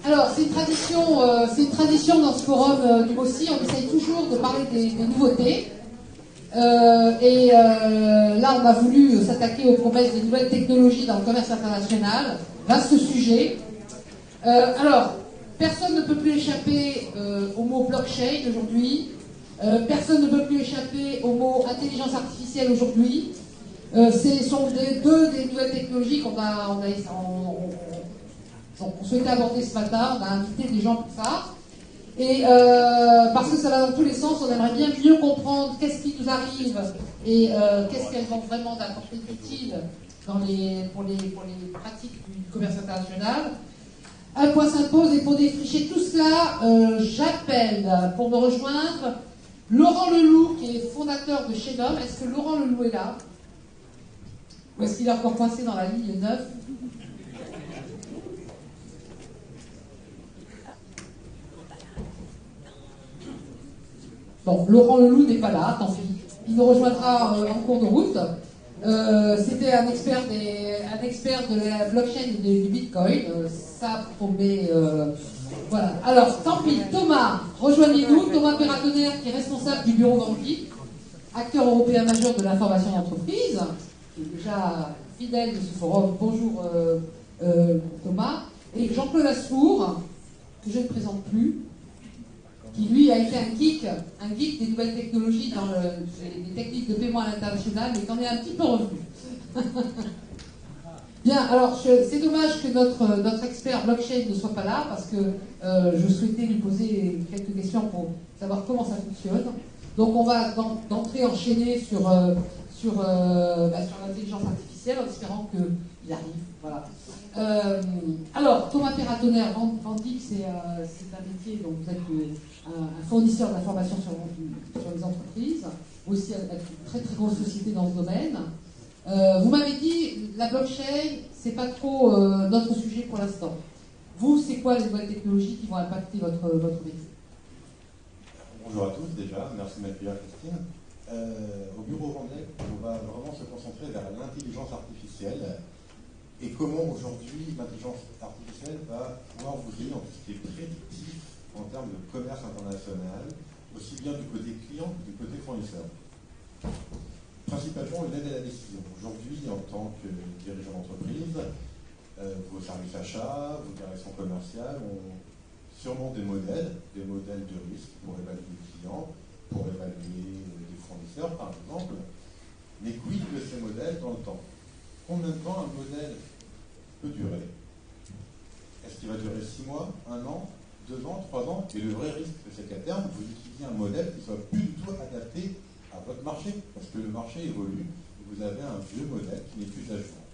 Alors, c'est une tradition dans ce forum du MOSI, on essaye toujours de parler des nouveautés. Là, on a voulu s'attaquer aux promesses des nouvelles technologies dans le commerce international. Vaste sujet. Alors, personne ne peut plus échapper au mot blockchain aujourd'hui. Personne ne peut plus échapper au mot intelligence artificielle aujourd'hui. Ce sont deux des nouvelles technologies qu'on souhaitait aborder ce matin. On a invité des gens pour ça. Et parce que ça va dans tous les sens, on aimerait bien mieux comprendre qu'est-ce qui nous arrive et qu'est-ce qu'elles vont vraiment d'apporter d'utile pour les pratiques du commerce international. Un point s'impose et pour défricher tout cela, j'appelle pour me rejoindre Laurent Leloup, qui est fondateur de Shenome. Est-ce que Laurent Leloup est là? Ou est-ce qu'il est encore coincé dans la ligne 9? Bon, Laurent Leloup n'est pas là, tant pis. Il nous rejoindra en cours de route. C'était un expert de la blockchain et du Bitcoin. Ça promet... voilà. Alors, tant pis. Thomas, rejoignez-nous. Thomas Perratonner, qui est responsable du bureau Banquier, acteur européen majeur de l'information d'entreprise, qui est déjà fidèle de ce forum. Bonjour Thomas. Et Jean-Claude Asfour, que je ne présente plus, qui lui a été un geek des nouvelles technologies dans les techniques de paiement à l'international, mais qui en est un petit peu revenu. Bien, alors c'est dommage que notre expert blockchain ne soit pas là, parce que je souhaitais lui poser quelques questions pour savoir comment ça fonctionne. Donc on va d'entrée enchaîner sur l'intelligence artificielle, en espérant qu'il arrive. Voilà. Alors, Thomas Perratonner, Vendic, c'est un métier, donc vous êtes un fournisseur d'informations sur les entreprises, aussi avec une très très grosse société dans ce domaine. Vous m'avez dit, la blockchain, c'est pas trop notre sujet pour l'instant. Vous, c'est quoi les nouvelles technologies qui vont impacter votre métier? Bonjour à tous déjà, merci de m'accueillir Christine. Au bureau Vendée, on va vraiment se concentrer vers l'intelligence artificielle et comment aujourd'hui l'intelligence artificielle va pouvoir vous aider dans tout ce qui est prédictif en termes de commerce international, aussi bien du côté client que du côté fournisseur. Principalement l'aide à la décision. Aujourd'hui, en tant que dirigeant d'entreprise, vos services achats, vos directions commerciales ont sûrement des modèles de risque pour évaluer les clients, pour évaluer les fournisseurs par exemple, mais quid de ces modèles dans le temps? Combien de temps un modèle peut durer? Est-ce qu'il va durer 6 mois, 1 an, 2 ans, 3 ans? Et le vrai risque, c'est qu'à terme, vous utilisez un modèle qui ne soit plus du tout adapté à votre marché, parce que le marché évolue, et vous avez un vieux modèle qui n'est plus à jour.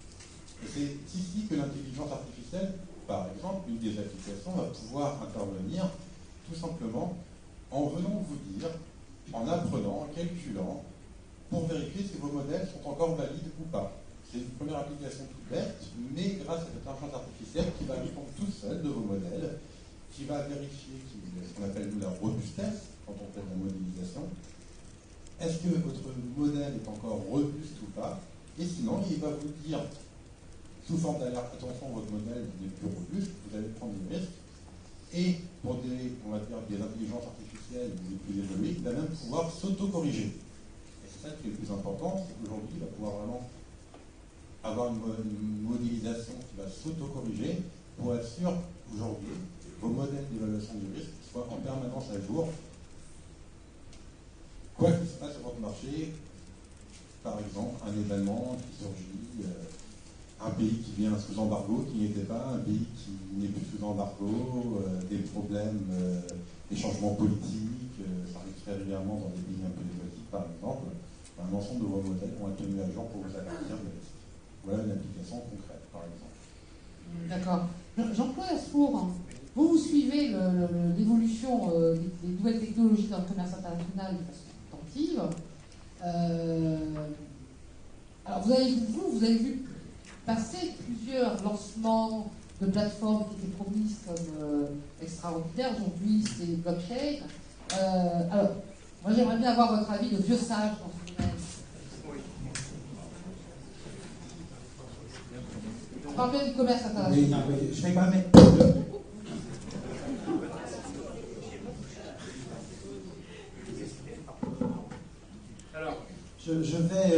Et c'est ici que l'intelligence artificielle, par exemple, une des applications, va pouvoir intervenir tout simplement en venant vous dire, en apprenant, en calculant, pour vérifier si vos modèles sont encore valides ou pas. C'est une première application toute bête, mais grâce à cette intelligence artificielle qui va répondre tout seul de vos modèles, qui va vérifier ce qu'on appelle nous la robustesse, quand on fait de la modélisation. Est-ce que votre modèle est encore robuste ou pas? Et sinon, il va vous dire, sous forme d'alerte, attention, votre modèle n'est plus robuste, vous allez prendre des risques. Et pour des intelligences artificielles les plus évoluées, il va même pouvoir s'auto-corriger. Et c'est ça qui est le plus important, c'est qu'aujourd'hui, il va pouvoir vraiment avoir une modélisation qui va s'auto-corriger pour être sûr aujourd'hui vos modèles d'évaluation du risque soient en permanence à jour. Quoi qu'il se passe sur votre marché, par exemple un événement qui surgit, un pays qui vient sous embargo, qui n'y était pas, un pays qui n'est plus sous embargo, des problèmes, des changements politiques, ça arrive très régulièrement dans des pays un peu exotiques par exemple, un ensemble de vos modèles vont être tenus à jour pour vous avertir de risques. Voilà une application concrète, par exemple. D'accord. Jean-Claude Asfour, vous suivez l'évolution des nouvelles technologies dans le commerce international de façon attentive. Alors, vous avez vu passer plusieurs lancements de plateformes qui étaient promises comme extraordinaires. Aujourd'hui, c'est blockchain. Alors, moi, j'aimerais bien avoir votre avis de vieux sage dans ce domaine. On parle bien du commerce international. Oui, non, je vais pas mettre. je vais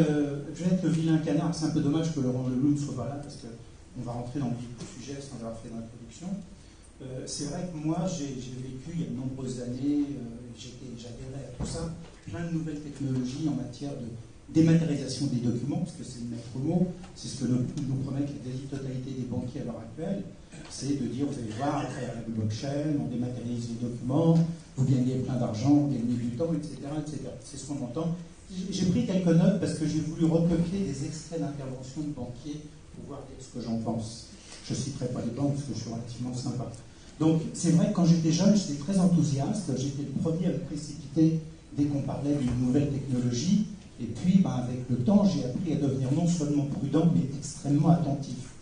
être le vilain canard. C'est un peu dommage que Laurent Leloup ne soit pas là, parce qu'on va rentrer dans le vif du sujet sans avoir fait d'introduction. C'est vrai que moi, j'ai vécu il y a de nombreuses années, j'adhérais à tout ça, plein de nouvelles technologies en matière de dématérialisation des documents, parce que c'est le maître mot, c'est ce que nous promettent la quasi-totalité des banquiers à l'heure actuelle, c'est de dire, vous allez voir, à travers la blockchain, on dématérialise les documents, vous gagnez plein d'argent, vous gagnez du temps, etc. etc. C'est ce qu'on entend. J'ai pris quelques notes parce que j'ai voulu recopier des extraits d'intervention de banquiers pour voir ce que j'en pense. Je ne citerai pas les banques parce que je suis relativement sympa. Donc, c'est vrai que quand j'étais jeune, j'étais très enthousiaste. J'étais le premier à me précipiter dès qu'on parlait d'une nouvelle technologie. Et puis, avec le temps, j'ai appris à devenir non seulement prudent, mais extrêmement attentif.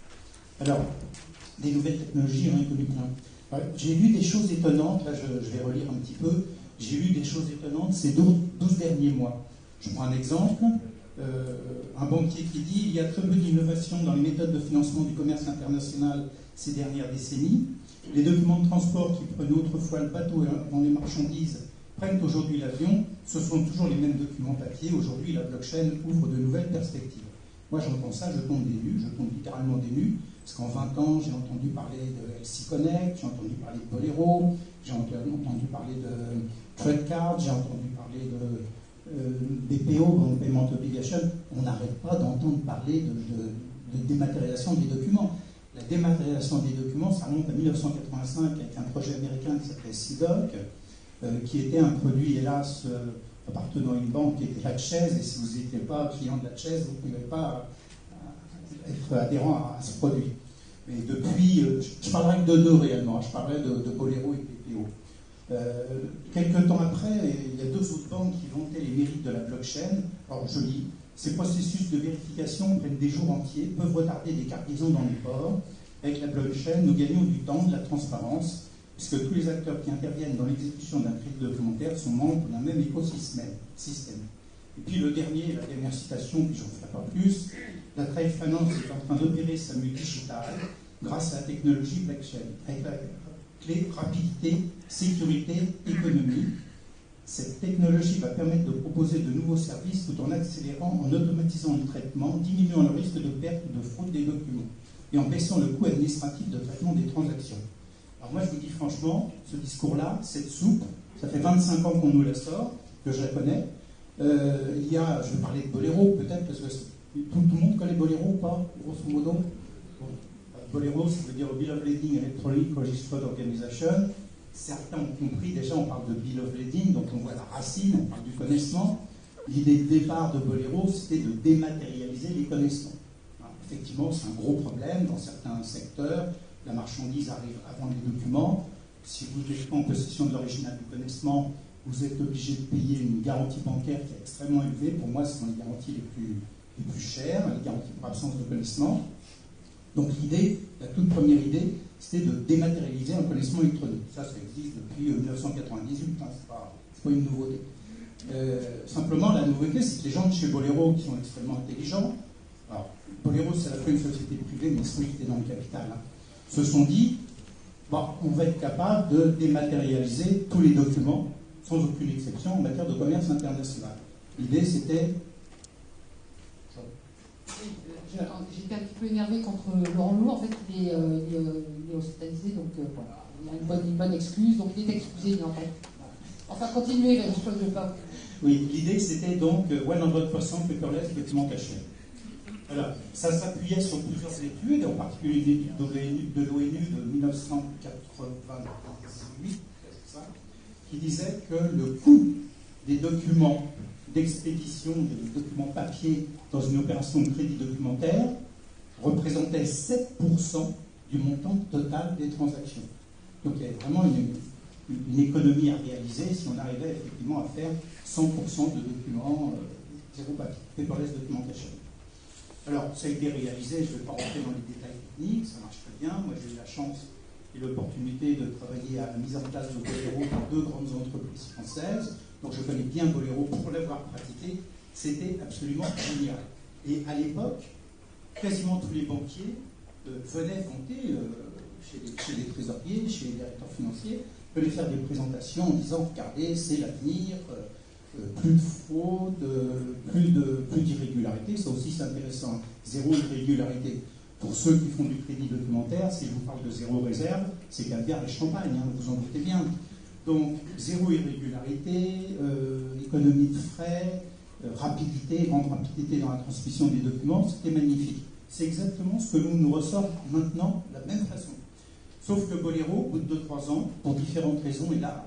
Alors, des nouvelles technologies, j'en ai connu plein. J'ai lu des choses étonnantes. Là, je vais relire un petit peu. J'ai lu des choses étonnantes ces 12 derniers mois. Je prends un exemple. Un banquier qui dit il y a très peu d'innovation dans les méthodes de financement du commerce international ces dernières décennies. Les documents de transport qui prenaient autrefois le bateau dans les marchandises prennent aujourd'hui l'avion. Ce sont toujours les mêmes documents papier. Aujourd'hui, la blockchain ouvre de nouvelles perspectives. Moi, j'entends ça, je tombe des nues, je tombe littéralement des nues, parce qu'en 20 ans, j'ai entendu parler de LC Connect, j'ai entendu parler de Bolero, j'ai entendu parler de Trade Card, j'ai entendu parler de BPO, Payment Obligation. On n'arrête pas d'entendre parler de dématérialisation des documents. La dématérialisation des documents, ça remonte à 1985 avec un projet américain qui s'appelait CDOC, qui était un produit, hélas, appartenant à une banque qui était Lachaise, et si vous n'étiez pas client de Lachaise, vous ne pouvez pas être adhérent à ce produit. Mais depuis, je parlerai que de deux réellement, je parlerai de Bolero et PPO. Quelques temps après, il y a deux autres banques qui vantaient les mérites de la blockchain. Alors je lis, ces processus de vérification prennent des jours entiers, peuvent retarder des cargaisons dans les ports. Avec la blockchain, nous gagnons du temps, de la transparence, puisque tous les acteurs qui interviennent dans l'exécution d'un crédit documentaire sont membres d'un même écosystème. Et puis la dernière citation, puis j'en ferai pas plus, la Trade Finance est en train d'opérer sa mue digitale grâce à la technologie blockchain, avec la clé rapidité, sécurité, économie. Cette technologie va permettre de proposer de nouveaux services tout en accélérant, en automatisant le traitement, diminuant le risque de perte ou de fraude des documents et en baissant le coût administratif de traitement des transactions. Alors moi je vous dis franchement, ce discours-là, cette soupe, ça fait 25 ans qu'on nous la sort, que je la connais. Je vais parler de Bolero peut-être, parce que tout le monde connaît Bolero ou pas, grosso modo. Bolero, ça veut dire Bill of Lading Electronic Registered Organization. Certains ont compris, déjà on parle de Bill of Lading, donc on voit la racine, on parle du connaissement. L'idée de départ de Bolero, c'était de dématérialiser les connaissements. Alors, effectivement, c'est un gros problème dans certains secteurs. La marchandise arrive avant les documents. Si vous n'êtes pas en possession de l'original du connaissement, vous êtes obligé de payer une garantie bancaire qui est extrêmement élevée. Pour moi, ce sont les garanties les plus chères, les garanties pour absence de connaissement. Donc l'idée, la toute première idée, c'était de dématérialiser un connaissement électronique. Ça existe depuis 1998, hein, c'est pas une nouveauté. Simplement, la nouveauté, c'est que les gens de chez Bolero, qui sont extrêmement intelligents, alors Bolero, c'est à la fois une société privée, mais celui qui était dans le capital, hein, se sont dit, on va être capable de dématérialiser tous les documents, sans aucune exception, en matière de commerce international. L'idée, c'était... J'étais un petit peu énervé contre Laurent Leloup. En fait, il est hospitalisé, donc voilà. Il a une bonne excuse, donc il est excusé. Mais enfin, continuez, je ne veux pas. Oui, l'idée c'était donc 100% paperless document caché. Alors, ça s'appuyait sur plusieurs études, en particulier une étude de l'ONU de 1998, qui disait que le coût des documents d'expédition, des documents papier dans une opération de crédit documentaire représentait 7% du montant total des transactions. Donc il y avait vraiment une économie à réaliser si on arrivait effectivement à faire 100% de documents zéro papier, paperless documentation. Alors ça a été réalisé, je ne vais pas rentrer dans les détails techniques, ça marche très bien. Moi j'ai eu la chance et l'opportunité de travailler à la mise en place de Bolero dans 2 grandes entreprises françaises. Donc je connais bien Bolero pour l'avoir pratiqué. C'était absolument génial. Et à l'époque, quasiment tous les banquiers venaient vanter chez les trésoriers, chez les directeurs financiers, venaient faire des présentations en disant « Regardez, c'est l'avenir, plus de fraude, plus d'irrégularité. Ça aussi, c'est intéressant. Zéro irrégularité. Pour ceux qui font du crédit documentaire, si je vous parle de zéro réserve, c'est caviar et champagne, hein, vous en doutez bien. Donc, zéro irrégularité, économie de frais, rapidité, grande rapidité dans la transmission des documents, c'était magnifique. C'est exactement ce que nous ressort maintenant de la même façon. Sauf que Boléro, au bout de 2-3 ans, pour différentes raisons, et là,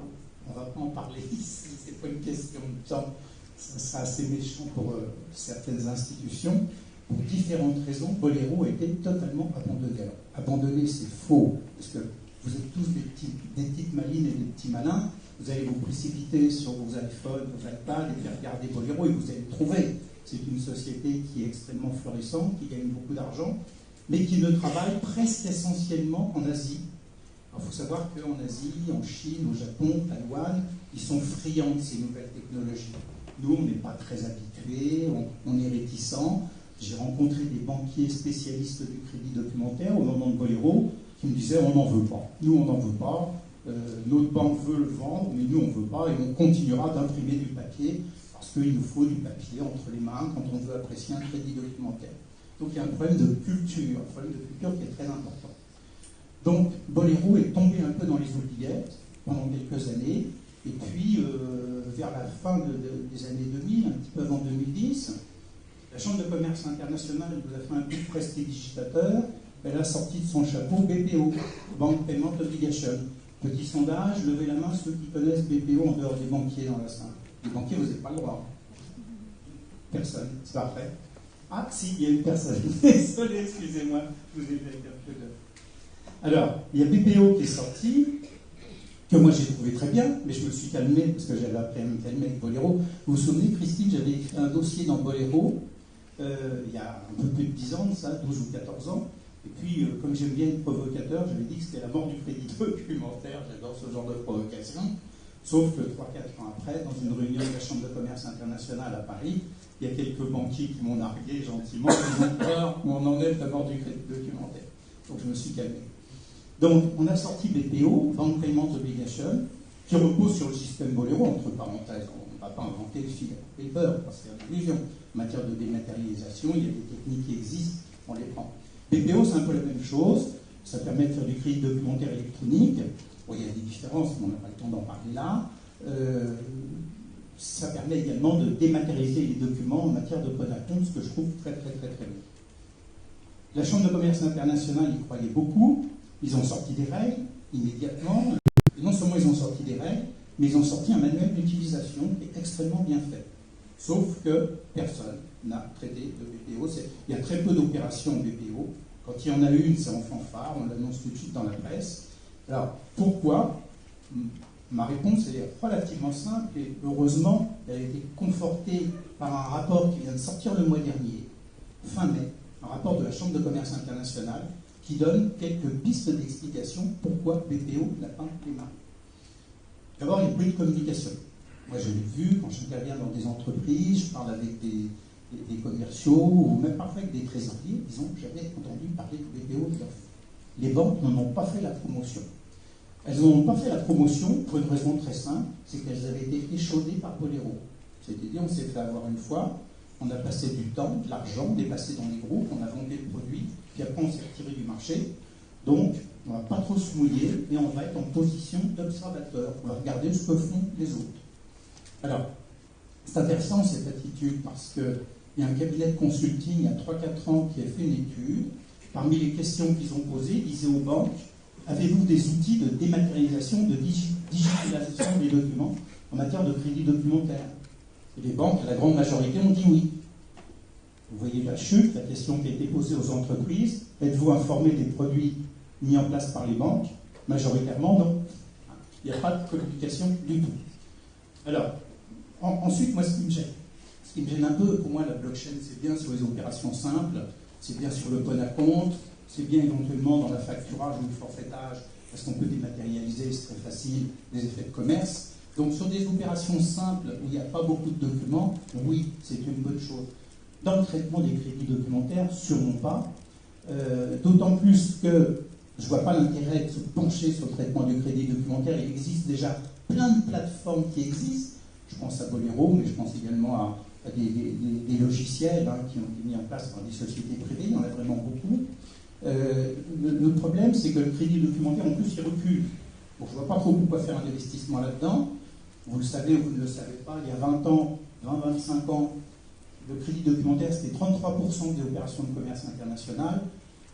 on ne va pas en parler ici, c'est pas une question de temps, ça sera assez méchant pour certaines institutions. Pour différentes raisons, Boléro a été totalement abandonné. Alors, abandonné, c'est faux, parce que vous êtes tous des petites malines et des petits malins. Vous allez vous précipiter sur vos iPhones, vos iPads et faire regarder Boléro et vous allez le trouver. C'est une société qui est extrêmement florissante, qui gagne beaucoup d'argent, mais qui ne travaille presque essentiellement en Asie. Il faut savoir qu'en Asie, en Chine, au Japon, Taïwan, ils sont friands de ces nouvelles technologies. Nous, on n'est pas très habitués, on est réticents. J'ai rencontré des banquiers spécialistes du crédit documentaire au moment de Boléro qui me disaient on n'en veut pas. Nous, on n'en veut pas. Notre banque veut le vendre, mais nous, on ne veut pas. Et on continuera d'imprimer du papier parce qu'il nous faut du papier entre les mains quand on veut apprécier un crédit documentaire. Donc il y a un problème de culture, qui est très important. Donc Boléro est tombé un peu dans les oubliettes pendant quelques années. Et puis, vers la fin des années 2000, un petit peu avant 2010, la Chambre de commerce internationale nous a fait un coup de prestidigitateur. Elle a sorti de son chapeau BPO, Bank Payment Obligation. Petit sondage, levez la main ceux qui connaissent BPO en dehors des banquiers dans la salle. Les banquiers, vous n'avez pas le droit. Personne, c'est parfait. Ah, si, il y a une personne. Désolé, excusez-moi, je vous ai fait un peu de... Alors, il y a BPO qui est sorti, que moi j'ai trouvé très bien, mais je me suis calmé parce que j'avais appris à me calmer avec Boléro. Vous vous souvenez, Christine, j'avais écrit un dossier dans Boléro il y a un peu plus de 10 ans, ça, 12 ou 14 ans. Et puis, comme j'aime bien être provocateur, j'avais dit que c'était la mort du crédit documentaire. J'adore ce genre de provocation. Sauf que 3-4 ans après, dans une réunion de la Chambre de commerce internationale à Paris, il y a quelques banquiers qui m'ont nargué gentiment, qui m'ont peur où on en est de la mort du crédit documentaire. Donc je me suis calmé. Donc on a sorti BPO, Bank Payment Obligation, qui repose sur le système Boléro, entre parenthèses. On ne va pas inventer le fil paper, parce que c'est une illusion. En matière de dématérialisation, il y a des techniques qui existent, on les prend. BPO, c'est un peu la même chose. Ça permet de faire du crédit documentaire électronique. Bon, il y a des différences, mais on n'a pas le temps d'en parler là. Ça permet également de dématérialiser les documents en matière de code à compte, ce que je trouve très bien. La Chambre de commerce internationale y croyait beaucoup. Ils ont sorti des règles immédiatement. Et non seulement ils ont sorti des règles, mais ils ont sorti un manuel d'utilisation qui est extrêmement bien fait. Sauf que personne n'a traité de BPO. Il y a très peu d'opérations BPO. Quand il y en a une, c'est en fanfare, on l'annonce tout de suite dans la presse. Alors, pourquoi? Ma réponse est relativement simple et heureusement, elle a été confortée par un rapport qui vient de sortir le mois dernier, fin mai, un rapport de la Chambre de commerce internationale qui donne quelques pistes d'explication pourquoi BPO n'a pas démarré. D'abord, il y a plus de communication. Moi, je l'ai vu quand j'interviens dans des entreprises, je parle avec des commerciaux ou même parfois avec des trésoriers, ils n'ont jamais entendu parler de BPO. Les banques n'en ont pas fait la promotion. Elles n'ont pas fait la promotion pour une raison très simple, c'est qu'elles avaient été échaudées par Boléro. C'est-à-dire, on s'est fait avoir une fois, on a passé du temps, de l'argent, on est passé dans les groupes, on a vendu le produit, puis après on s'est retiré du marché. Donc, on ne va pas trop se mouiller, mais on va être en position d'observateur. On va regarder ce que font les autres. Alors, c'est intéressant cette attitude parce qu'il y a un cabinet de consulting il y a 3-4 ans qui a fait une étude. Parmi les questions qu'ils ont posées, ils disaient aux banques, avez-vous des outils de dématérialisation, de digitalisation des documents en matière de crédit documentaire? Et les banques, la grande majorité, ont dit oui. Vous voyez la chute, la question qui a été posée aux entreprises, êtes-vous informé des produits mis en place par les banques? Majoritairement, non. Il n'y a pas de communication du tout. Alors, ensuite, moi, ce qui me gêne un peu, pour moi, la blockchain, c'est bien sur les opérations simples, c'est bien sur le code à compte, c'est bien éventuellement dans la facturage ou le forfaitage, parce qu'on peut dématérialiser, c'est très facile, les effets de commerce. Donc sur des opérations simples où il n'y a pas beaucoup de documents, oui, c'est une bonne chose. Dans le traitement des crédits documentaires, sûrement pas. D'autant plus que je ne vois pas l'intérêt de se pencher sur le traitement du crédit documentaire. Il existe déjà plein de plateformes qui existent. Je pense à Bolero, mais je pense également à des logiciels qui ont été mis en place par des sociétés privées. Il y en a vraiment beaucoup. Le problème, c'est que le crédit documentaire, en plus, il recule. Bon, je ne vois pas trop pourquoi faire un investissement là-dedans. Vous le savez ou vous ne le savez pas, il y a 20 ans, 20-25 ans, le crédit documentaire, c'était 33% des opérations de commerce international.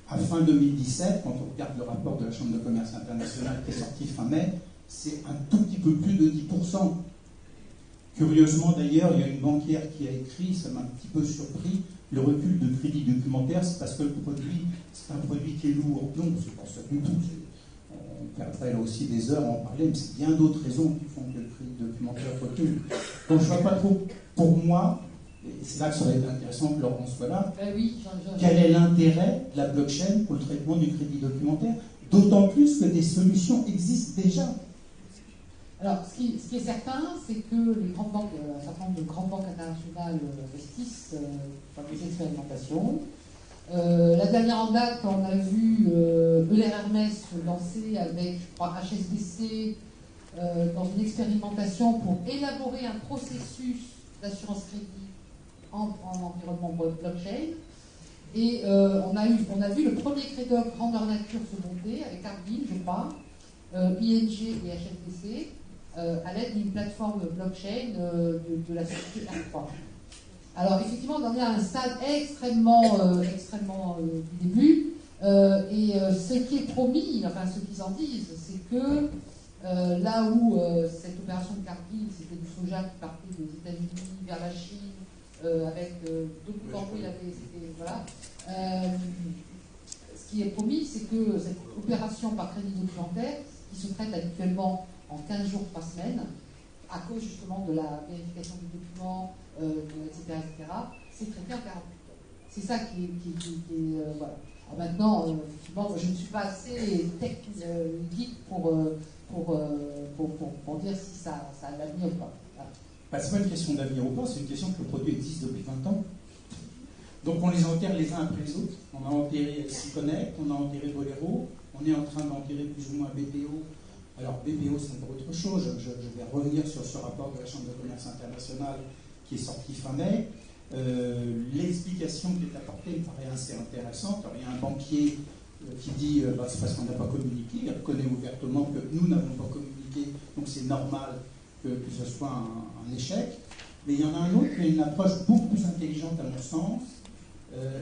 À fin 2017, quand on regarde le rapport de la Chambre de commerce internationale qui est sorti fin mai, c'est un tout petit peu plus de 10%. Curieusement d'ailleurs, il y a une banquière qui a écrit, ça m'a un petit peu surpris, le recul de crédit documentaire, c'est parce que le produit, c'est un produit qui est lourd. Non, c'est pas ça du tout. On perdrait là aussi des heures à en parler, mais c'est bien d'autres raisons qui font que le crédit documentaire recule. Donc je ne vois pas trop, pour moi, et c'est là que ça aurait été intéressant que Laurent soit là, quel est l'intérêt de la blockchain pour le traitement du crédit documentaire, d'autant plus que des solutions existent déjà. Alors, ce qui est certain, c'est que les grandes banques, un certain nombre de grandes banques internationales investissent dans des expérimentations. La dernière en date, on a vu Euler Hermès se lancer avec, je crois, HSBC dans une expérimentation pour élaborer un processus d'assurance crédit en environnement blockchain. Et on a vu le premier crédoc grandeur nature se monter avec Cargill, je crois, ING et HSBC. À l'aide d'une plateforme blockchain de la société R3. Alors effectivement, on en est à un stade extrêmement du début, et ce qui est promis, enfin ce qu'ils en disent, c'est que là où cette opération de Cargill, c'était du soja qui partait des États-Unis vers la Chine, avec d'autres cambouis, voilà. Ce qui est promis, c'est que cette opération par crédit documentaire, qui se traite habituellement en 15 jours, 3 semaines, à cause justement de la vérification du document, etc., c'est traité en 48 heures. C'est ça qui est voilà. Alors maintenant, effectivement, je ne suis pas assez technique pour dire si ça a l'avenir ou pas. Voilà. C'est pas une question d'avenir ou pas, c'est une question que le produit existe depuis 20 ans. Donc on les enterre les uns après les autres. On a enterré SiConnect, on a enterré Bolero, on est en train d'enterrer plus ou moins BPO. Alors BPO c'est encore autre chose, je vais revenir sur ce rapport de la Chambre de commerce internationale qui est sorti fin mai. L'explication qui est apportée me paraît assez intéressante. Alors, il y a un banquier qui dit c'est parce qu'on n'a pas communiqué, il reconnaît ouvertement que nous n'avons pas communiqué, donc c'est normal que ce soit un échec. Mais il y en a un autre qui a une approche beaucoup plus intelligente à mon sens,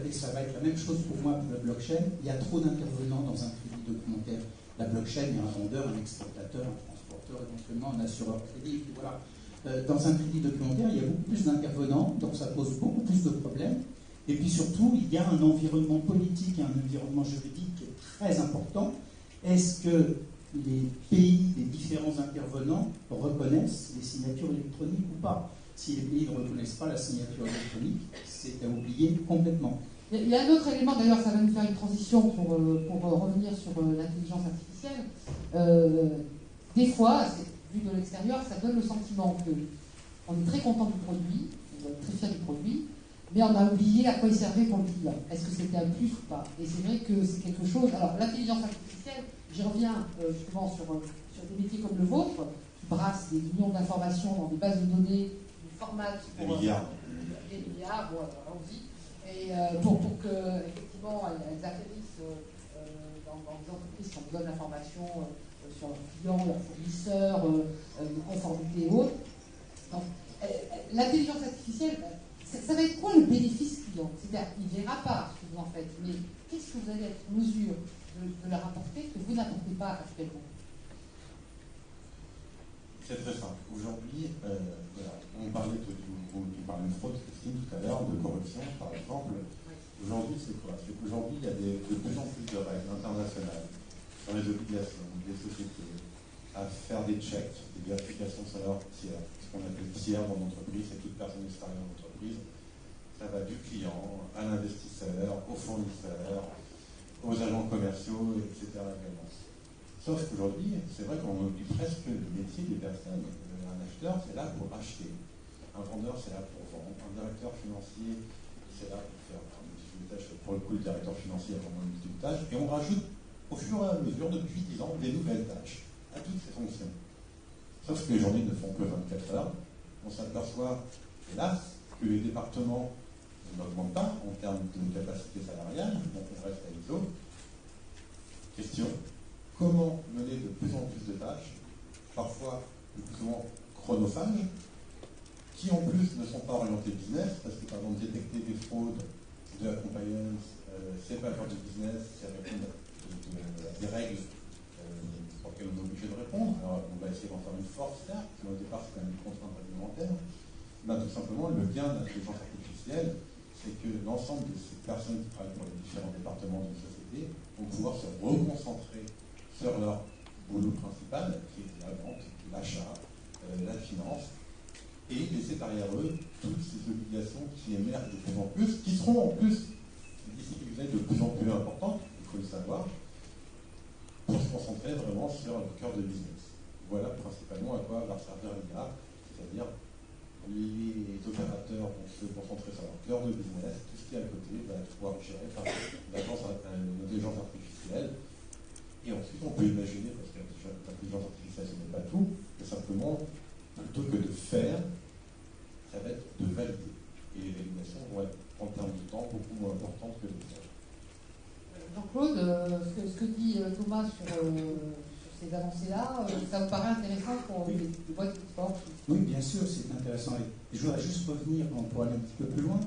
et ça va être la même chose pour moi pour la blockchain. Il y a trop d'intervenants dans un crédit documentaire. La blockchain, il y a un vendeur, un exportateur, un transporteur, éventuellement un assureur crédit. Voilà. Dans un crédit documentaire, il y a beaucoup plus d'intervenants, donc ça pose beaucoup plus de problèmes. Et puis surtout, il y a un environnement politique et un environnement juridique qui est très important. Est-ce que les pays des différents intervenants reconnaissent les signatures électroniques ou pas? Si les pays ne reconnaissent pas la signature électronique, c'est à oublier complètement. Il y a un autre élément, d'ailleurs, ça va nous faire une transition pour revenir sur l'intelligence artificielle. Des fois, vu de l'extérieur, ça donne le sentiment qu'on est très content du produit, on est très fier du produit, mais on a oublié à quoi il servait pour le client. Est-ce que c'était un plus ou pas? Et c'est vrai que c'est quelque chose... Alors, l'intelligence artificielle, j'y reviens justement sur des métiers comme le vôtre, qui brassent des millions d'informations dans des bases de données, du format... Des milliards. Des milliards, bon, allons-y. Et pour que, effectivement, elles atterrissent dans des entreprises qui ont besoin d'informations sur leurs clients, leurs fournisseurs, de conformité et autres. Donc, l'intelligence artificielle, ça va être quoi le bénéfice client? C'est-à-dire, il ne verra pas ce que vous en faites, mais qu'est-ce que vous allez être en mesure de leur apporter que vous n'apportez pas actuellement? C'est très simple. Aujourd'hui, voilà, on parlait de fraude, Christine, tout à l'heure, de corruption, par exemple. Aujourd'hui, c'est quoi? C'est qu'aujourd'hui, il y a de plus en plus de règles internationales sur les obligations des sociétés à faire des checks, des vérifications sur leur tiers. Ce qu'on appelle tiers dans l'entreprise, c'est toute personne extérieure à l'entreprise. Ça va du client à l'investisseur, au fournisseur, aux agents commerciaux, etc. également. Sauf qu'aujourd'hui, c'est vrai qu'on oublie presque le métier des personnes. Un acheteur, c'est là pour acheter. Un vendeur, c'est là pour vendre. Un directeur financier, c'est là pour faire une multitude de tâches. Pour le coup, le directeur financier a vraiment une multitude de tâches. Et on rajoute, au fur et à mesure, depuis 10 ans, des nouvelles tâches à toutes ces fonctions. Sauf que les journées ne font que 24 heures. on s'aperçoit, hélas, que les départements n'augmentent pas en termes de capacité salariale, donc on reste à ISO. Question, comment mener de plus en plus de tâches, parfois de plus souvent chronophages, qui en plus ne sont pas orientées business, parce que par exemple détecter des fraudes, de la compliance, c'est pas faire du business, c'est répondre à des règles pour lesquelles on est obligé de répondre. Alors on va essayer d'en faire une force, certes, mais au départ c'est quand même une contrainte réglementaire. Ben, tout simplement, le gain d'intelligence artificielle, c'est que l'ensemble de ces personnes qui travaillent pour les différents départements d'une société vont pouvoir se reconcentrer sur leur boulot principal, qui est la vente, l'achat, la finance, et laisser derrière eux toutes ces obligations qui émergent de plus en plus, qui seront en plus d'ici quelques années de plus en plus importantes, il faut le savoir, pour se concentrer vraiment sur leur cœur de business. Voilà principalement à quoi va servir l'IA, c'est-à-dire les opérateurs vont se concentrer sur leur cœur de business, tout ce qui est à côté va pouvoir gérer par l'intelligence artificielle. Et ensuite, on peut imaginer, parce que l'intelligence artificielle, ce n'est pas tout, que simplement, plutôt que de faire, ça va être de valider. Et les validations vont être, en termes de temps, beaucoup moins importantes que les faire. Jean-Claude, ce que dit Thomas sur ces avancées-là, ça vous paraît intéressant pour les boîtes d'export? Oui, bien sûr, c'est intéressant. Et je voudrais juste revenir, pour aller un petit peu plus loin.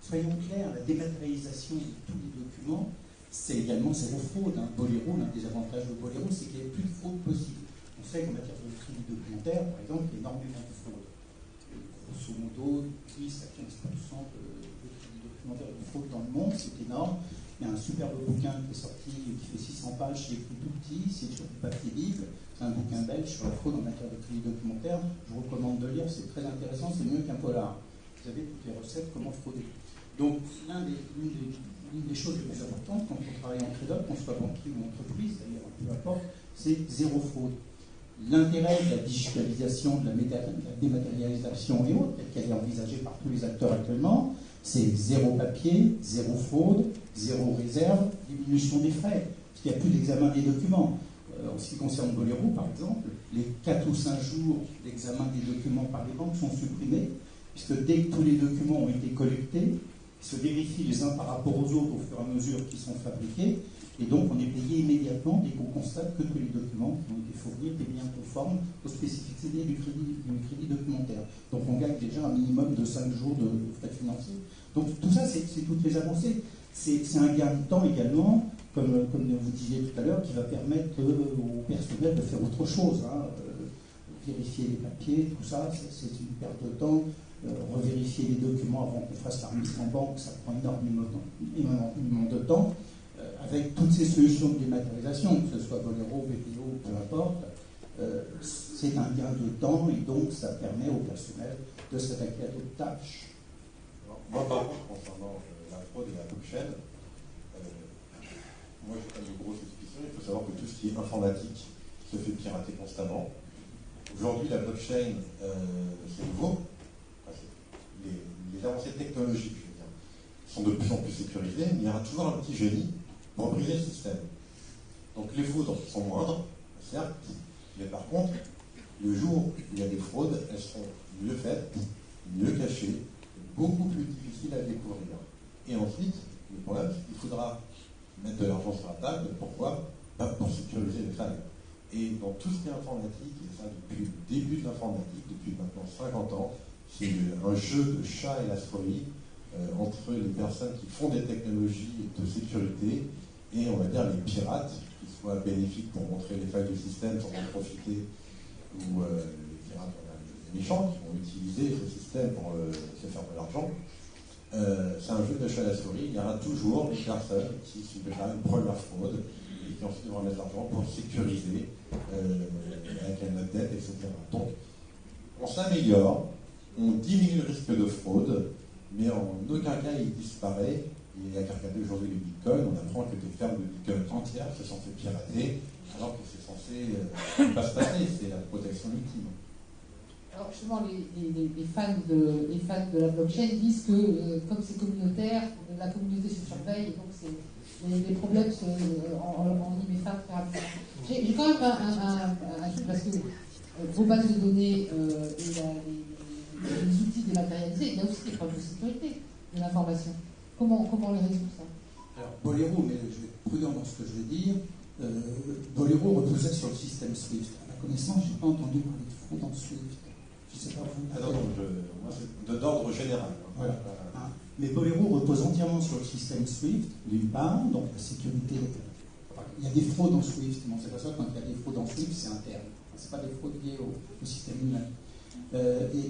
Soyons clairs, la dématérialisation de tous les documents, c'est également zéro fraude. Bolero, l'un des avantages de Bolero, c'est qu'il n'y a plus de fraude possible. On sait qu'en matière de crédit documentaire, par exemple, il y a énormément de fraude. Grosso modo, 10 à 15% de crédit documentaire de fraude dans le monde, c'est énorme. Il y a un superbe bouquin qui est sorti, qui fait 600 pages, c'est écrit tout petit, c'est sur du papier libre. C'est un bouquin belge sur la fraude en matière de crédit documentaire. Je vous recommande de lire, c'est très intéressant, c'est mieux qu'un polar. Vous avez toutes les recettes, comment frauder. Donc, l'une des choses les plus importantes quand on travaille en trade-off, qu'on soit banquier ou entreprise, d'ailleurs, peu importe, c'est zéro fraude. L'intérêt de la digitalisation, de la dématérialisation et autres, telle qu'elle est envisagée par tous les acteurs actuellement, c'est zéro papier, zéro fraude, zéro réserve, diminution des frais, parce qu'il n'y a plus d'examen des documents. En ce qui concerne Bolero, par exemple, les 4 ou 5 jours d'examen des documents par les banques sont supprimés, puisque dès que tous les documents ont été collectés, ils se vérifient les uns par rapport aux autres au fur et à mesure qu'ils sont fabriqués, et donc on est payé immédiatement dès qu'on constate que tous les documents qui ont été fournis étaient bien conformes aux spécificités du crédit documentaire. Donc on gagne déjà un minimum de 5 jours de frais financiers. Donc tout ça, c'est toutes les avancées. C'est un gain de temps également, comme vous disiez tout à l'heure, qui va permettre au personnel de faire autre chose. Vérifier les papiers, tout ça, c'est une perte de temps. Revérifier les documents avant qu'on fasse la remise en banque, ça prend énormément de temps. Avec toutes ces solutions de dématérialisation, que ce soit Bolero, BPO, peu importe, c'est un gain de temps et donc ça permet au personnel de s'attaquer à d'autres tâches. Alors, moi, par contre, concernant la fraude et la blockchain, moi j'ai pas de grosses suspicions. Il faut savoir que tout ce qui est informatique se fait pirater constamment. Aujourd'hui, la blockchain, c'est nouveau. Les avancées technologiques, je veux dire, sont de plus en plus sécurisées, mais il y aura toujours un petit génie pour briser le système. Donc les fraudes sont moindres, certes, mais par contre, le jour où il y a des fraudes, elles seront mieux faites, mieux cachées, beaucoup plus difficiles à découvrir. Et ensuite, le problème, c'est qu'il faudra mettre de l'argent sur la table. Pourquoi? Pour sécuriser les failles. Et dans tout ce qui est informatique, et ça depuis le début de l'informatique, depuis maintenant 50 ans, c'est un jeu de chat et la souris entre les personnes qui font des technologies de sécurité et, on va dire, les pirates, qui soient bénéfiques pour montrer les failles du système sans en profiter, ou les pirates, les méchants qui vont utiliser ce système pour se faire de l'argent. C'est un jeu de chat et la souris. Il y aura toujours des personnes qui se déclarent une première fraude et qui ensuite devront mettre de l'argent pour sécuriser avec la note dette, etc. Donc, on s'améliore. On diminue le risque de fraude, mais en aucun cas il disparaît. Il y a qu'à regarder aujourd'hui les bitcoins, on apprend que des fermes de bitcoin entières se sont fait pirater, alors que c'est censé pas se passer, c'est la protection ultime. Alors justement, les fans de la blockchain disent que comme c'est communautaire, la communauté se surveille, et donc les problèmes en lit mes femmes très rapidement. J'ai quand même un truc, parce que vos bases de données et les outils dématérialisés, il y a aussi des problèmes de sécurité de l'information. Comment les résout ça? Alors, Bolero, mais je vais être prudent dans ce que je vais dire, Bolero reposait sur le système SWIFT. À ma connaissance, je n'ai pas entendu parler de fraude en SWIFT. Je ne sais pas vous. Moi, c'est d'ordre général. Voilà. Mais Bolero repose entièrement sur le système SWIFT, d'une part, donc la sécurité. Il y a des fraudes en SWIFT, mais on s'aperçoit quand il y a des fraudes en SWIFT, c'est interne. Ce n'est pas des fraudes liées au système lui-même.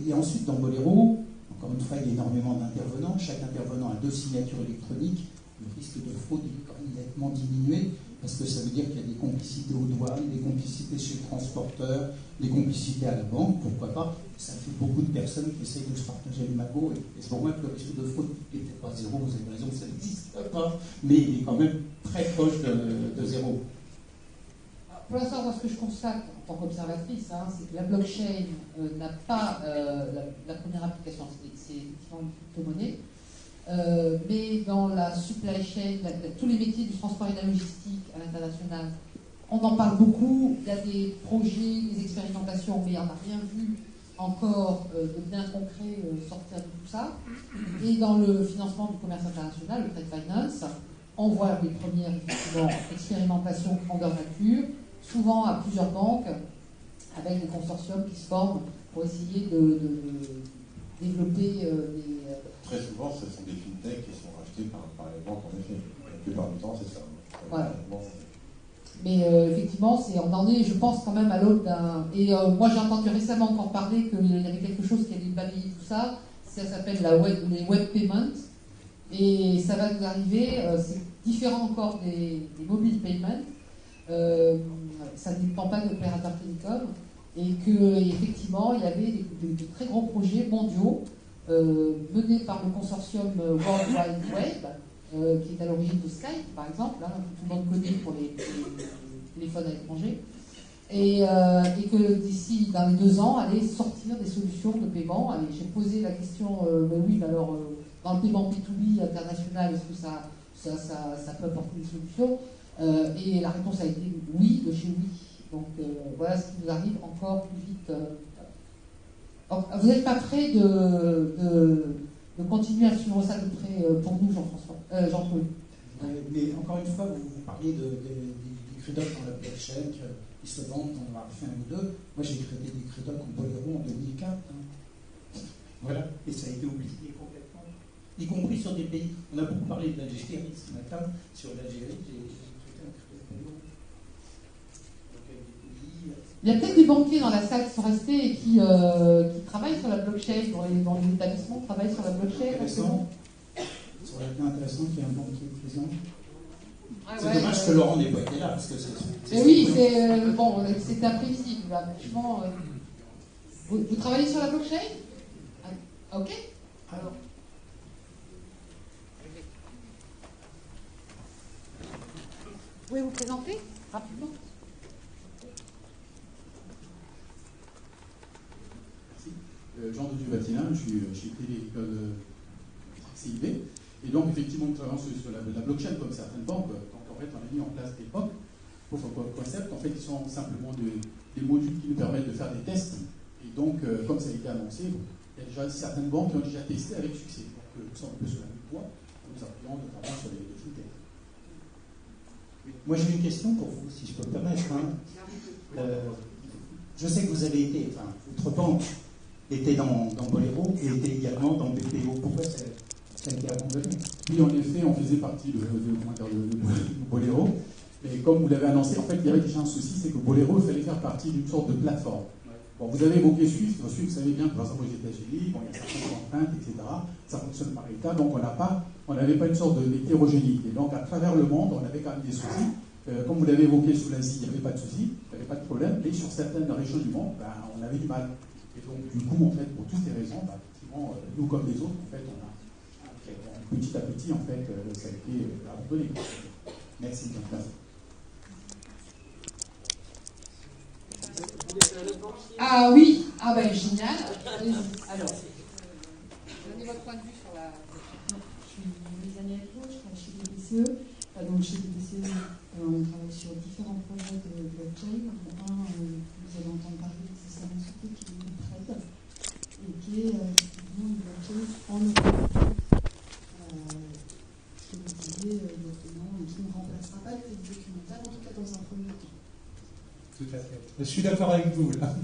Et ensuite, dans Bolero, encore une fois, il y a énormément d'intervenants. Chaque intervenant a 2 signatures électroniques. Le risque de fraude est quand même nettement diminué, parce que ça veut dire qu'il y a des complicités aux douanes, des complicités chez le transporteur, des complicités à la banque, pourquoi pas. Ça fait beaucoup de personnes qui essayent de se partager le magot, et c'est pour moi que le risque de fraude n'est peut-être pas zéro, vous avez raison, ça n'existe pas, mais il est quand même très proche de zéro. Pour l'instant, moi, ce que je constate en tant qu'observatrice, c'est que la blockchain n'a pas la première application, c'est effectivement une crypto-monnaie, mais dans la supply chain, tous les métiers du transport et de la logistique à l'international, on en parle beaucoup, il y a des projets, des expérimentations, mais on n'a rien vu encore de bien concret sortir de tout ça. Et dans le financement du commerce international, le trade finance, on voit les premières expérimentations grandeur nature, souvent à plusieurs banques, avec des consortiums qui se forment pour essayer de développer des... Très souvent, ce sont des fintechs qui sont rachetés par les banques, en effet. La plupart du temps, c'est ça. Voilà. Mais effectivement, on en est, je pense, quand même à l'aube d'un... Et moi, j'ai entendu récemment encore parler qu'il y avait quelque chose qui allait balayer tout ça. Ça s'appelle les web payments. Et ça va nous arriver, c'est différent encore des mobile payments. Ça ne dépend pas de l'opérateur télécom. Et qu'effectivement, il y avait de très gros projets mondiaux menés par le consortium World Wide Web, qui est à l'origine de Skype, par exemple, que tout le monde connaît pour les téléphones à l'étranger, et que d'ici, dans les 2 ans, allait sortir des solutions de paiement. J'ai posé la question, oui, alors, dans le paiement B2B international, est-ce que ça peut apporter des solutions? Et la réponse a été oui, de chez oui. Donc voilà ce qui nous arrive encore plus vite. Vous n'êtes pas prêt de continuer à suivre ça de près pour nous, Jean-François, Jean-Paul? Mais encore une fois, vous parliez des crédocs dans la blockchain qui se vendent, on en a fait 1 ou 2. Moi, j'ai créé des crédocs en Bolero en 2004. Voilà, et ça a été oublié complètement. Y compris sur des pays. On a beaucoup parlé de l'Algérie ce matin. Sur l'Algérie, j'ai créé un crédoc Bolero. Il y a peut-être des banquiers dans la salle qui sont restés et qui travaillent sur la blockchain, dans les établissements travaillent sur la blockchain. Ça aurait été intéressant qu'il y ait un banquier présent. C'est dommage que ouais. Laurent n'ait pas été là, parce que Mais oui, c'est imprévisible. Là. Franchement, vous travaillez sur la blockchain? Ok. Alors. Vous pouvez vous présenter rapidement? Jean de Duvatina, je suis chez CIB. Et donc, effectivement, nous travaillons sur la blockchain comme certaines banques. Donc, en fait, on a mis en place des POC, Proof of Concept, en fait, qui sont simplement des modules qui nous permettent de faire des tests. Et donc, comme ça a été annoncé, il y a déjà certaines banques qui ont déjà testé avec succès. Donc, nous sommes un peu sur la même voie, nous appuyons notamment sur les fintechs. Moi, j'ai une question pour vous, si je peux me permettre. Je sais que vous avez été, votre banque était dans Bolero et était également dans BPO. Pourquoi ça a été abandonné? Oui, en effet, on faisait partie de Bolero. Et comme vous l'avez annoncé, en fait, il y avait déjà un souci, c'est que Bolero, il fallait faire partie d'une sorte de plateforme. Bon, vous avez évoqué Swift. Swift, vous savez bien que, par exemple, aux États-Unis, il y a certaines contraintes, etc. Ça fonctionne par État, donc on n'avait pas une sorte d'hétérogénéité. Donc, à travers le monde, on avait quand même des soucis. Comme vous l'avez évoqué sous l'Asie, il n'y avait pas de soucis, il n'y avait pas de problème. Et sur certaines régions du monde, on avait du mal. Et donc, du coup, en fait, pour toutes ces raisons, effectivement, nous comme les autres, en fait, on a petit à petit, en fait, ça a été abandonné. Merci. Ah oui, ah ben génial. Alors, donnez votre point de vue sur la... Je suis Lisanne Alco, je travaille chez BPCE. Donc chez BPCE, on travaille sur différents projets de blockchain. Un, vous allez entendre parler, c'est Tout à fait. Je suis d'accord avec vous, là.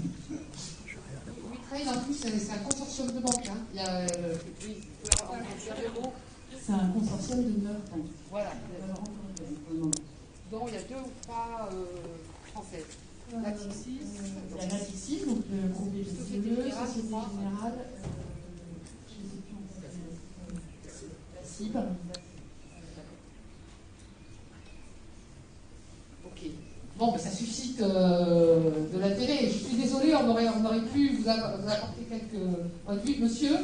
WeTrade, en plus, c'est un consortium de banques. Hein. Il y a, C'est un consortium de 9 banques. voilà. Donc il y a 2 ou 3 françaises. Natixis. Il y a Natixis, donc le groupe BPCE, Société Générale, je ne sais plus en fait, la CIB. Ok. Bon, ben, ça suscite de l'intérêt. Je suis désolée, on aurait pu vous apporter quelques points de vue. Monsieur ?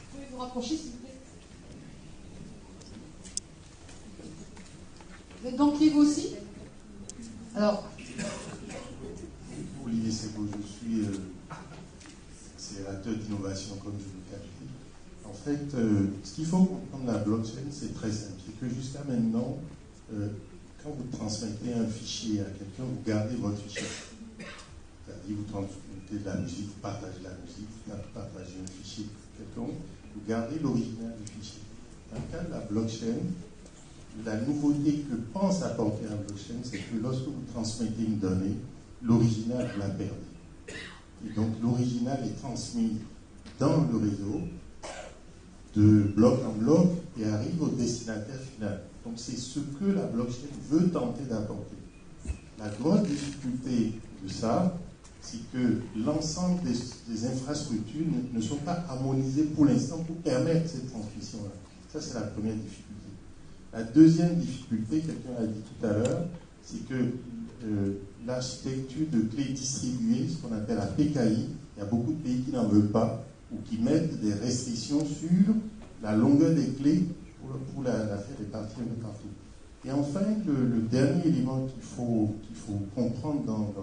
Vous pouvez vous rapprocher, s'il vous plaît ? Vous êtes banquier, vous aussi ? Alors, Olivier Sebo, je suis accélérateur d'innovation, comme je le qualifie. En fait, ce qu'il faut comprendre de la blockchain, c'est très simple. C'est que jusqu'à maintenant, quand vous transmettez un fichier à quelqu'un, vous gardez votre fichier. C'est-à-dire, vous transmettez de la musique, vous partagez la musique, vous partagez un fichier à quelqu'un, vous gardez l'original du fichier. Dans le cas de la blockchain, la nouveauté que pense apporter la blockchain, c'est que lorsque vous transmettez une donnée, l'original, vous la perdez. Et donc, l'original est transmis dans le réseau, de bloc en bloc, et arrive au destinataire final. Donc, c'est ce que la blockchain veut tenter d'apporter. La grande difficulté de ça, c'est que l'ensemble des infrastructures ne sont pas harmonisées pour l'instant pour permettre cette transmission-là. Ça, c'est la première difficulté. La deuxième difficulté, quelqu'un l'a dit tout à l'heure, c'est que l'architecture de clés distribuées, ce qu'on appelle la PKI, il y a beaucoup de pays qui n'en veulent pas ou qui mettent des restrictions sur la longueur des clés pour la faire répartir un peu partout. Et enfin, le dernier élément qu'il faut comprendre dans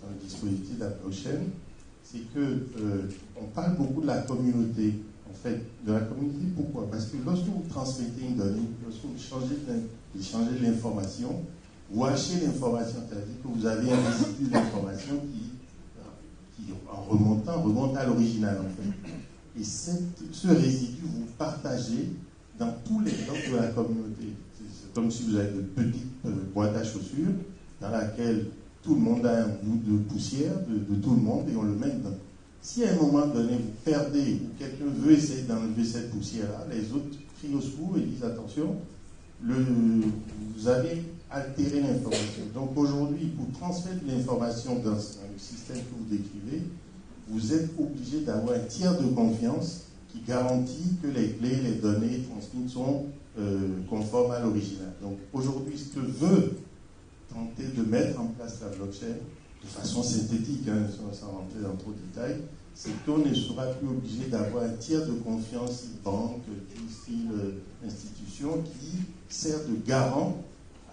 le dispositif de la blockchain, c'est qu'on parle beaucoup de la communauté. En fait, de la communauté, pourquoi? Parce que lorsque vous transmettez une donnée, lorsque vous échangez de l'information, vous hachez l'information, c'est-à-dire que vous avez un résidu d'information qui, en remontant, remonte à l'original, en fait. Et ce résidu, vous partagez dans tous les blocs de la communauté. C'est comme si vous avez de petites boîtes à chaussures dans laquelle tout le monde a un bout de poussière de tout le monde et on le met dedans. Si à un moment donné vous perdez ou quelqu'un veut essayer d'enlever cette poussière-là, les autres crient au secours et disent attention, vous avez altéré l'information. Donc aujourd'hui, pour transmettre l'information dans le système que vous décrivez, vous êtes obligé d'avoir un tiers de confiance qui garantit que les clés, les données transmises sont conformes à l'original. Donc aujourd'hui, ce que veut tenter de mettre en place la blockchain, de façon synthétique, sans rentrer dans trop de détails, c'est qu'on ne sera plus obligé d'avoir un tiers de confiance, banque, style institution, qui sert de garant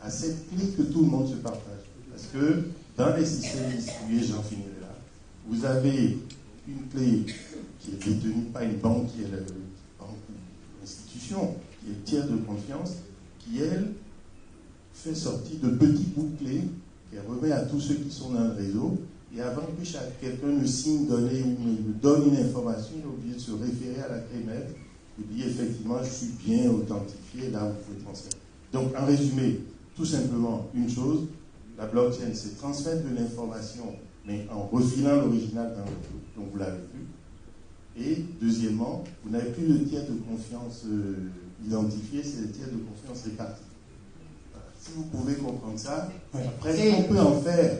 à cette clé que tout le monde se partage. Parce que dans les systèmes distribués, j'en finirai là, vous avez une clé qui est détenue par une banque, qui est l'institution, qui est tiers de confiance, qui, elle, fait sortir de petits bouts de clés qu'elle remet à tous ceux qui sont dans le réseau. Et avant que quelqu'un ne signe, donne une information, il est obligé de se référer à la clé maître et dire effectivement, je suis bien authentifié, là vous pouvez transmettre. Donc, en résumé, tout simplement, une chose, la blockchain, c'est transmettre de l'information, mais en refilant l'original dans le réseau. Donc, vous l'avez vu. Et deuxièmement, vous n'avez plus le tiers de confiance identifié, c'est le tiers de confiance réparti. Si vous pouvez comprendre ça, après, ce qu'on peut en faire,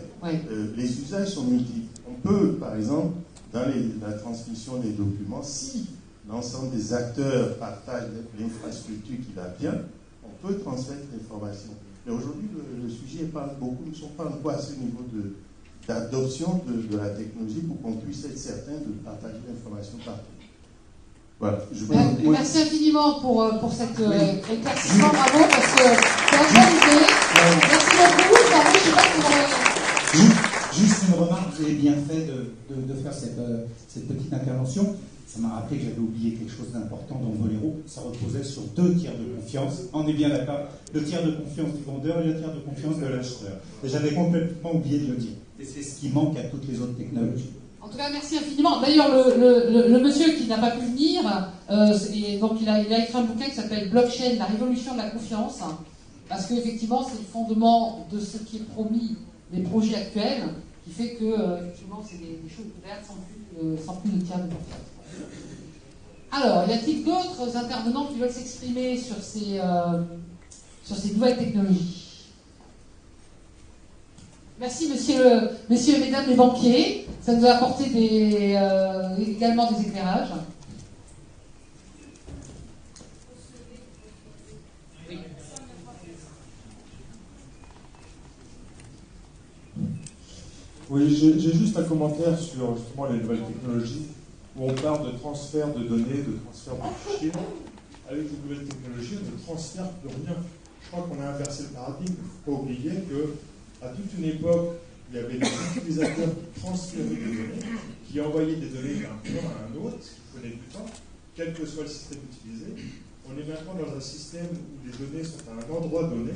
les usages sont multiples. On peut, par exemple, dans la transmission des documents, si l'ensemble des acteurs partagent l'infrastructure qui va bien, on peut transmettre l'information. Mais aujourd'hui, le sujet parle beaucoup, nous ne sommes pas encore à ce niveau d'adoption de la technologie pour qu'on puisse être certain de partager l'information partout. Voilà. Merci infiniment pour cet éclaircissement, bravo, parce que c'est un bon idée. Merci beaucoup. Juste une remarque, vous avez bien fait de faire cette petite intervention. Ça m'a rappelé que j'avais oublié quelque chose d'important dans Bolero. Ça reposait sur 2 tiers de confiance. On est bien d'accord. Le tiers de confiance du vendeur et le tiers de confiance de l'acheteur. Et j'avais complètement oublié de le dire. Et c'est ce qui manque à toutes les autres technologies. En tout cas, merci infiniment. D'ailleurs, le monsieur qui n'a pas pu venir Et donc il a écrit un bouquin qui s'appelle Blockchain, la révolution de la confiance, parce qu'effectivement c'est le fondement de ce qui est promis des projets actuels, qui fait que effectivement c'est des choses ouvertes sans plus de tiers de confiance. Alors, y a-t-il d'autres intervenants qui veulent s'exprimer sur ces nouvelles technologies? Merci, messieurs et mesdames les banquiers. Ça nous a apporté également des éclairages. Oui. Oui, j'ai juste un commentaire sur justement les nouvelles technologies, où on parle de transfert de données, de transfert de fichiers. Avec les nouvelles technologies, on ne transfère plus rien. Je crois qu'on a inversé le paradigme. Il ne faut pas oublier qu'à toute une époque, il y avait des utilisateurs qui transféraient des données, qui envoyaient des données d'un point à un autre, ce qui prenait du temps, quel que soit le système utilisé. On est maintenant dans un système où les données sont à un endroit donné,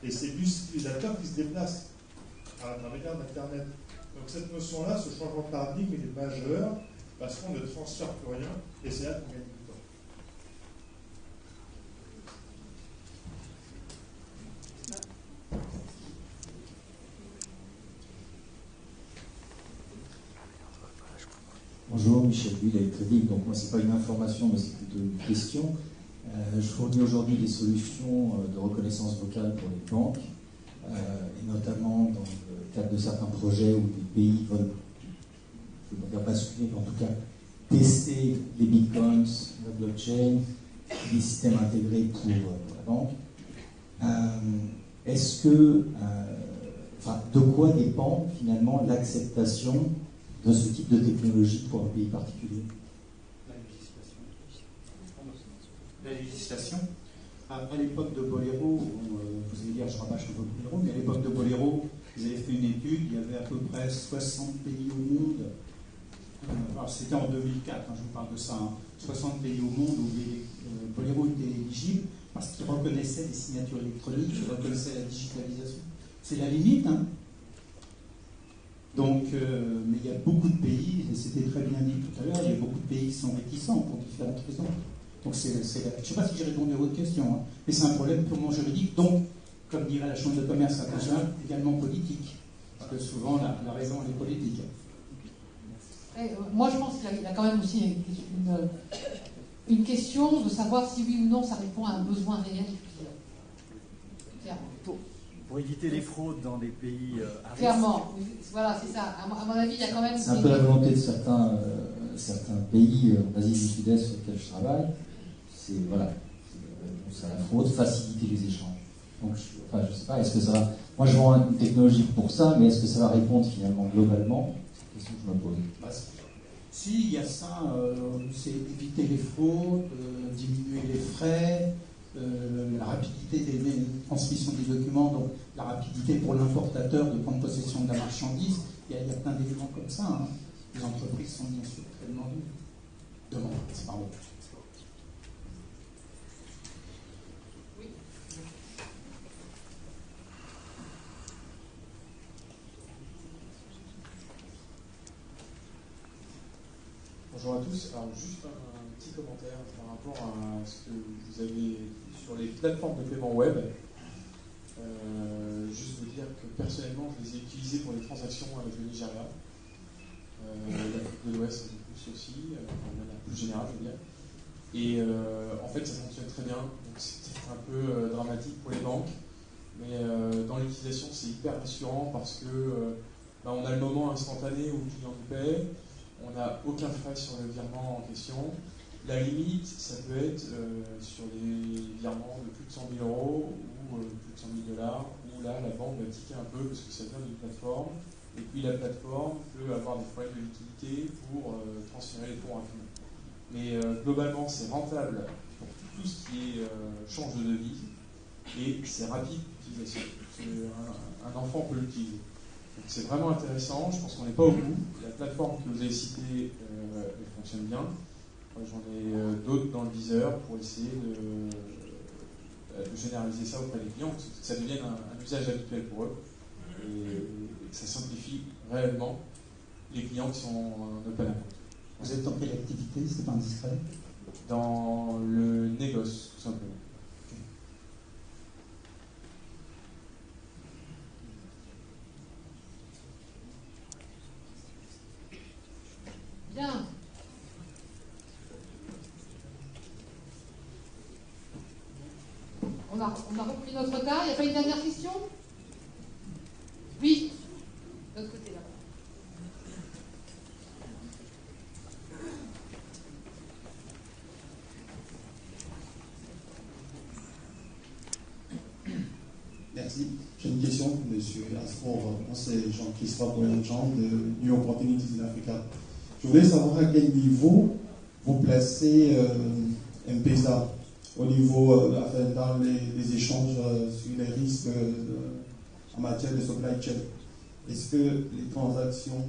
et c'est l'utilisateur qui se déplace à l'intermédiaire d'Internet. Donc cette notion-là, ce changement de paradigme, il est majeur, parce qu'on ne transfère plus rien, et c'est là qu'on gagne du temps. Bonjour, Michel Bulle, Electredic. Donc moi, c'est pas une information, mais c'est plutôt une question. Je fournis aujourd'hui des solutions de reconnaissance vocale pour les banques, et notamment dans le cadre de certains projets où des pays veulent, je ne veux pas dire basculer, mais en tout cas tester les bitcoins, la blockchain, des systèmes intégrés pour la banque. Est-ce que, de quoi dépend finalement l'acceptation de ce type de technologie pour un pays particulier? La législation. À l'époque de Bolero, vous allez dire, je rabâche un peu Bolero, mais à l'époque de Bolero, vous avez fait une étude, il y avait à peu près 60 pays au monde. Alors c'était en 2004, je vous parle de ça, 60 pays au monde où Bolero était éligible parce qu'ils reconnaissaient les signatures électroniques, ils reconnaissaient la digitalisation. C'est la limite, hein. Donc, mais il y a beaucoup de pays, et c'était très bien dit tout à l'heure, il y a beaucoup de pays qui sont réticents pour différentes raisons. Donc, je ne sais pas si j'ai répondu à votre question, hein, mais c'est un problème purement juridique, donc, comme dirait la Chambre de commerce internationale, également politique. Parce que souvent, la raison, elle est politique. Moi, je pense qu'il y a quand même aussi une question de savoir si oui ou non ça répond à un besoin réel du client. Clairement. Pour éviter les fraudes dans les pays à risque. Clairement, voilà, c'est ça. À mon avis, il y a quand même... C'est un peu la volonté de certains pays en Asie du Sud-Est sur lesquels je travaille. C'est à la fraude, faciliter les échanges. Donc, je ne sais pas, est-ce que ça va... Moi, je vends une technologie pour ça, mais est-ce que ça va répondre finalement globalement? C'est la question que je me pose. Si, il y a ça, c'est éviter les fraudes, diminuer les frais, la rapidité des transmissions des documents, donc la rapidité pour l'importateur de prendre possession de la marchandise. Il y a plein d'éléments comme ça. Hein. Les entreprises sont bien sûr très demandées. Pardon. Oui. Bonjour à tous. Alors juste un petit commentaire par rapport à ce que vous avez dit sur les plateformes de paiement web. Juste vous dire que personnellement, je les ai utilisées pour les transactions avec le Nigeria, l'Afrique de l'Ouest un peu plus aussi, de manière plus générale, je veux dire. Et en fait, ça fonctionne très bien. Donc c'est peut-être un peu dramatique pour les banques, mais dans l'utilisation, c'est hyper rassurant parce que on a le moment instantané où le client nous paie. On n'a aucun frais sur le virement en question. La limite, ça peut être sur des virements de plus de 100 000 euros ou plus de 100 000 $, où là, la banque va tiquer un peu parce que ça vient d'une plateforme. Et puis la plateforme peut avoir des problèmes de liquidité pour transférer les fonds rapidement. Mais globalement, c'est rentable pour tout ce qui est change de devise et c'est rapide d'utilisation. Un enfant peut l'utiliser. C'est vraiment intéressant, je pense qu'on n'est pas au bout. La plateforme que vous avez citée, elle fonctionne bien. J'en ai d'autres dans le viseur pour essayer de généraliser ça auprès des clients, que ça devienne un usage habituel pour eux et que ça simplifie réellement les clients qui sont en open account. Vous êtes dans quelle activité? C'est pas indiscret? dans le négoce, tout simplement. Bien. On a repris notre retard. Il n'y a pas une dernière question? Oui. De l'autre côté, là. Merci. J'ai une question pour M. Asfor. Moi, c'est Jean-Christophe Boyan-Jean de New Opportunities in Africa. Je voulais savoir à quel niveau vous placez M-Pesa au niveau dans les échanges sur les risques en matière de supply chain. Est-ce que les transactions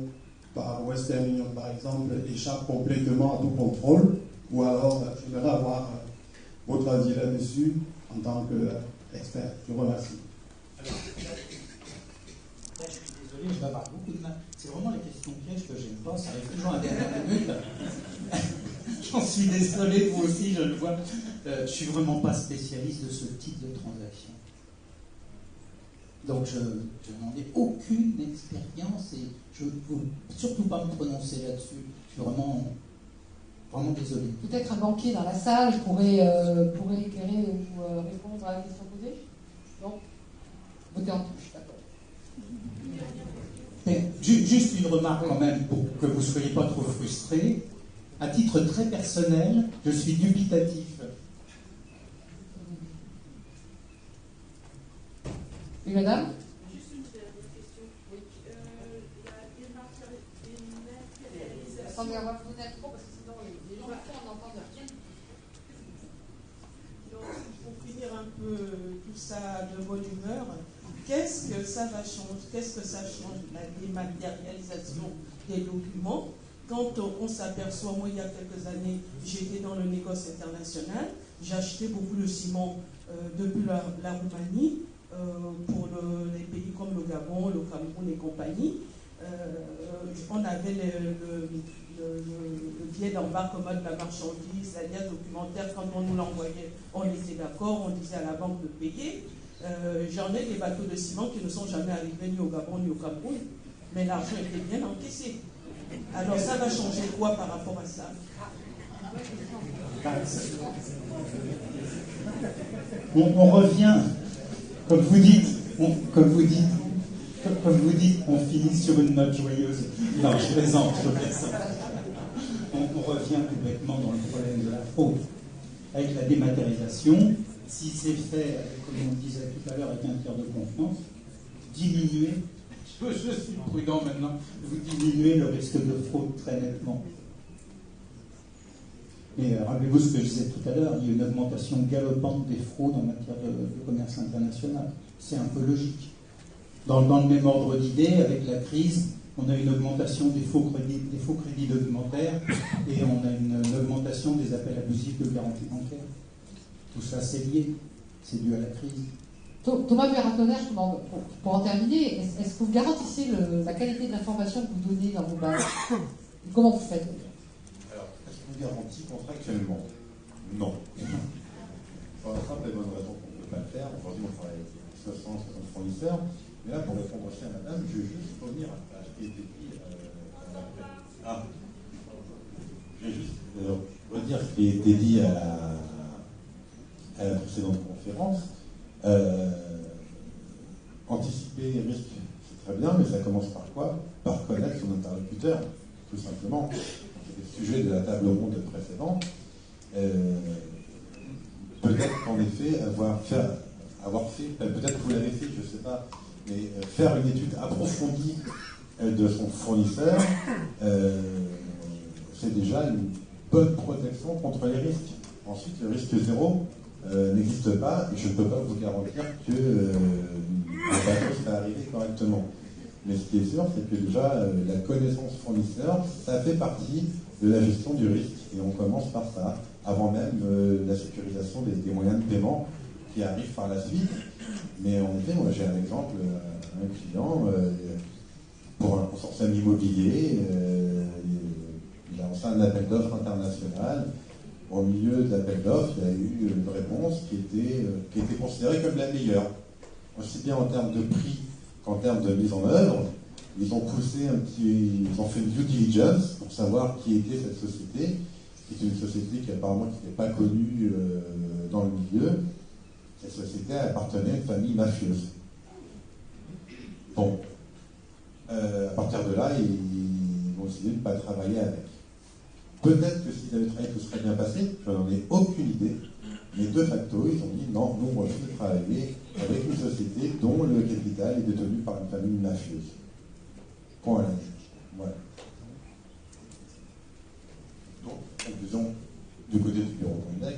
par Western Union, par exemple, échappent complètement à tout contrôle? Ou alors, j'aimerais avoir votre avis là-dessus en tant qu'expert. Je vous remercie. Alors, je suis désolé, je vais avoir beaucoup de mal. C'est vraiment les questions pièges que j'aime pas, ça arrive toujours à la dernière minute. J'en suis désolé, vous aussi, je le vois. Je ne suis vraiment pas spécialiste de ce type de transaction. Donc, je n'en ai aucune expérience et je ne veux surtout pas me prononcer là-dessus. Je suis vraiment désolé. Peut-être un banquier dans la salle pourrait éclairer ou répondre à la question posée? Non? Votez en touche, d'accord. Mais juste une remarque quand même pour que vous ne soyez pas trop frustrés. À titre très personnel, je suis dubitatif. Oui, madame? Juste une dernière question. Oui. La dématérialisation. Attendez, on va vous donner un micro parce que sinon les gens n'entendent rien. Donc, pour finir un peu tout ça de bonne humeur, qu'est-ce que ça va changer? Qu'est-ce que ça change, la dématérialisation des documents? Quand on s'aperçoit, moi il y a quelques années, j'étais dans le négoce international, j'achetais beaucoup de ciment depuis la Roumanie pour les pays comme le Gabon, le Cameroun et compagnie. On avait le billet d'embarquement de la marchandise, c'est-à-dire documentaire, quand on nous l'envoyait, on était d'accord, on disait à la banque de payer. J'en ai des bateaux de ciment qui ne sont jamais arrivés ni au Gabon ni au Cameroun, mais l'argent était bien encaissé. Alors ça va changer quoi par rapport à ça? On revient, comme vous dites, on finit sur une note joyeuse. Non, je plaisante. On revient complètement dans le problème de la fraude. Avec la dématérialisation, si c'est fait, comme on disait tout à l'heure, avec un tiers de confiance, diminuer, je suis prudent maintenant, vous diminuez le risque de fraude très nettement. Mais rappelez-vous ce que je disais tout à l'heure, il y a une augmentation galopante des fraudes en matière de commerce international. C'est un peu logique. Dans le même ordre d'idée, avec la crise, on a une augmentation des faux crédits documentaires et on a une augmentation des appels abusifs de garantie bancaire. Tout ça, c'est lié. C'est dû à la crise. Thomas Perratonner, pour en terminer, est-ce que vous garantissez la qualité de l'information que vous donnez dans vos bases? Comment vous faites? Alors, est-ce qu'on garantit contractuellement? Non. Pour la simple et bonne raison qu'on ne peut pas le faire. Aujourd'hui, on travaille avec 60 fournisseurs. Mais là, pour répondre aussi à madame, je vais juste revenir à ce qui a été dit. Je vais juste redire ce qui a été dit à la précédente conférence. Anticiper les risques, c'est très bien, mais ça commence par quoi? Par connaître son interlocuteur, tout simplement. C'est le sujet de la table ronde précédente. Peut-être qu'en effet, avoir fait, peut-être que vous l'avez fait, je ne sais pas, mais faire une étude approfondie de son fournisseur, c'est déjà une bonne protection contre les risques. Ensuite, le risque zéro n'existe pas et je ne peux pas vous garantir que le bateau sera arrivé correctement. Mais ce qui est sûr, c'est que déjà, la connaissance fournisseur, ça fait partie de la gestion du risque et on commence par ça, avant même la sécurisation des moyens de paiement qui arrivent par la suite. Mais en effet, moi j'ai un exemple, un client, pour un consortium immobilier, il a lancé un appel d'offres international au milieu de l'appel d'offres, il y a eu une réponse qui était considérée comme la meilleure. Aussi bien en termes de prix qu'en termes de mise en œuvre. Ils ont fait une due diligence pour savoir qui était cette société, qui était une société qui apparemment n'était pas connue dans le milieu. Cette société appartenait à une famille mafieuse. Bon, à partir de là, ils ont décidé de ne pas travailler avec. Peut-être que s'ils avaient travaillé, tout serait bien passé, je n'en ai aucune idée. Mais de facto, ils ont dit non, nous on refuse de travailler avec une société dont le capital est détenu par une famille mafieuse. Point à la ligne. Voilà. Donc, conclusion du côté du bureau Condex,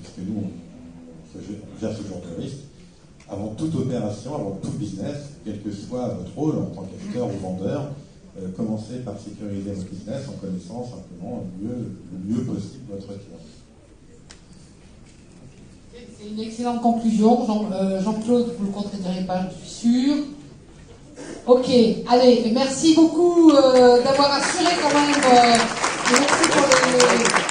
puisque nous on gère ce genre de risque, avant toute opération, avant tout business, quel que soit votre rôle en tant qu'acheteur ou vendeur, commencez par sécuriser votre business en connaissant simplement le mieux possible votre client. C'est une excellente conclusion. Jean-Claude, vous ne le contredirez pas, je suis sûr. Ok, allez, merci beaucoup d'avoir assuré quand même. Merci pour les